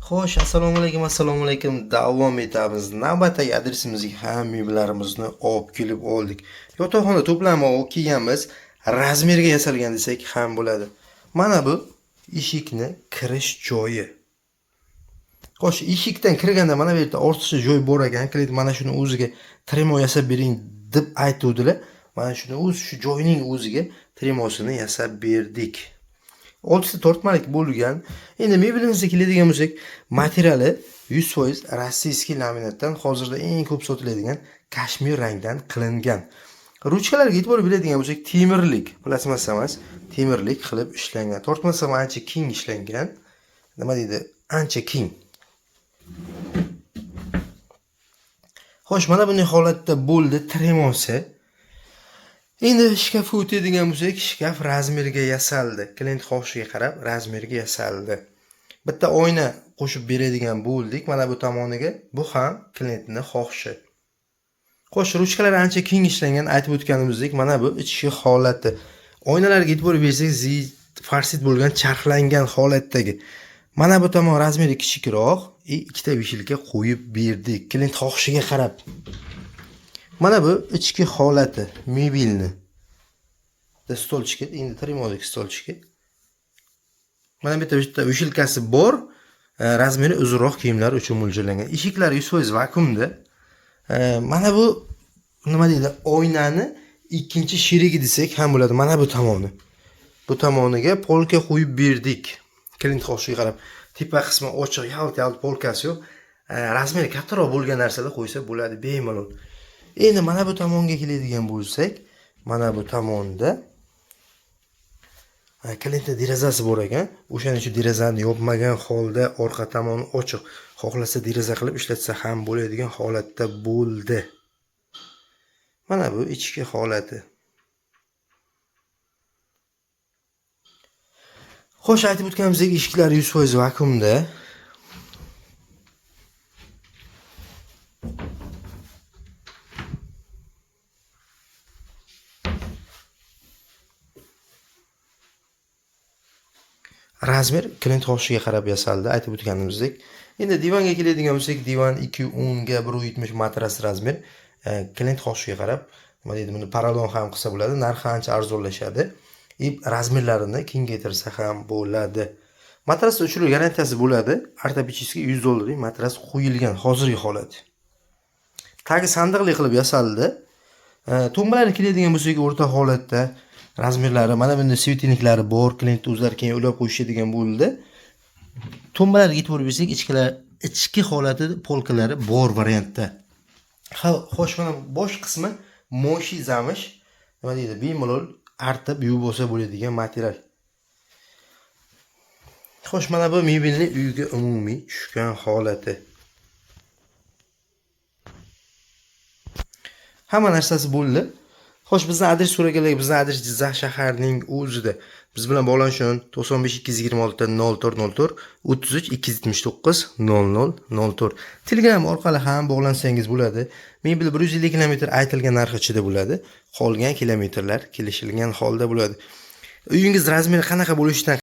Xo'sh, assalomu alaykum. Davom etamiz. Navbatdagi adresimizga ham mebellarimizni olib kelib oldik. Yotoqxona to'plami olib kelganmiz. Razmerga yasalgan desak ham bo'ladi. Mana bu eshikni kirish joyi. Xo'sh, eshikdan kirganda mana bu yerda ortiqcha joy bor ekan. Klient mana shuni o'ziga tremo yasab bering deb aytuvdilar. Mana shuni shu joyning o'ziga tremosini yasab berdik. 6 ta tortmalik bo'lgan. Endi mebelimizga keladigan bo'lsak, materiali 100% rossiyskiy laminatdan, hozirda eng ko'p sotiladigan kashmir rangdan qilingan. Ruchkalarga e'tibor beradigan bo'lsak, temirlik, plastmassa emas, temirlik qilib ishlangan. Tortmasi ham ancha keng ishlangan. Nima deydi? Ancha keng. Xo'sh, mana bunday holatda bo'ldi tremosi. Endi shkafga o'tadigan bo'lsak, shkaf razmerga yasaldi. Klient xohishiga qarab razmerga yasaldi. Bitta oyna qo'shib beradigan bo'ldik mana bu tomoniga. Bu ham klientning xohishi. Xo'sh, ruchkalar ancha keng ishlangan, aytib o'tganimizdek, mana bu ichki holati. Oynalarga e'tibor bersak, farsit bo'lgan, charxlangan holatdagi. Mana bu tomon razmeri kichikroq, ikkita vishilka qo'yib berdik. Klient xohishiga qarab. Mana bu ichki holati, mebelni. Stolchka, endi tremodagi stolchka. Mana bu yerda vishilkasi bor, razmeri uzunroq kiyimlar uchun mo'ljallangan. Eshiklar 100% vakuumda. Mana bu nima deydi? Oynani ikkinchi sherigi desak ham bo'ladi. Mana bu tomoni. Bu tomoniga polka qo'yib berdik. Klient xohishiga qarab. Tepa qismi ochiq, yalt polkasi yo'q. Razmeri kattaroq bo'lgan narsada qo'ysa bo'ladi bemalol. Endi mana bu tomonga keladigan bo'lsak, mana bu tomonda kliyentning derazasi bor ekan. O'shaning uchun derazani yopmagan holda orqa tomoni ochiq. Xohlasa deraza qilib ishlatsa ham bo'ladigan holatda bo'ldi. Mana bu ichki holati. Xo'sh, aytib o'tganimizdek, eshiklar 100% vakuumda. Razmer klient xohishiga qarab yasaldi, aytib o'tganimizdek. Endi divanga keladigan bo'lsak, divan 210 ga 170 matras razmer. Klient xohishiga qarab, nima deydi, buni paralon ham qilsa bo'ladi, narxi ancha arzonlashadi. Razmerlarini kengaytirsa ham bo'ladi. Matrasda uchiruv garantiyasi bo'ladi. Ortopedический $100 matras qo'yilgan hozirgi holati. Tagi sandiqli qilib yasaldi. To'mbalarga keladigan bo'lsak, o'rta holatda razmerlari, mana bunday svetiniklari bor, klient o'zlari keyin ulab qo'yishadigan bo'ldi. To'mbalarga e'tibor bersak, ichki holati polkalari bor variantda. Xo'sh, mana bosh qismi moshi zamish, nima deydi, bemalol artib yuvib olsa bo'ladigan material. Xo'sh, mana bu mebelning uyga umumiy tushgan holati. Hamma narsasi bo'ldi. Xo'sh, bizning adres so'raganlar, bizning adres Jizzax shaharining o'zida. Biz bilan bog'lanish uchun 95 226 0404 33 279 0004. Telegram orqali ham bog'lansangiz bo'ladi. Mebel 150 km aytilgan narx ichida bo'ladi. Qolgan kilometrlar kelishilgan holda bo'ladi. Uyingiz razmeri qanaqa bo'lishidan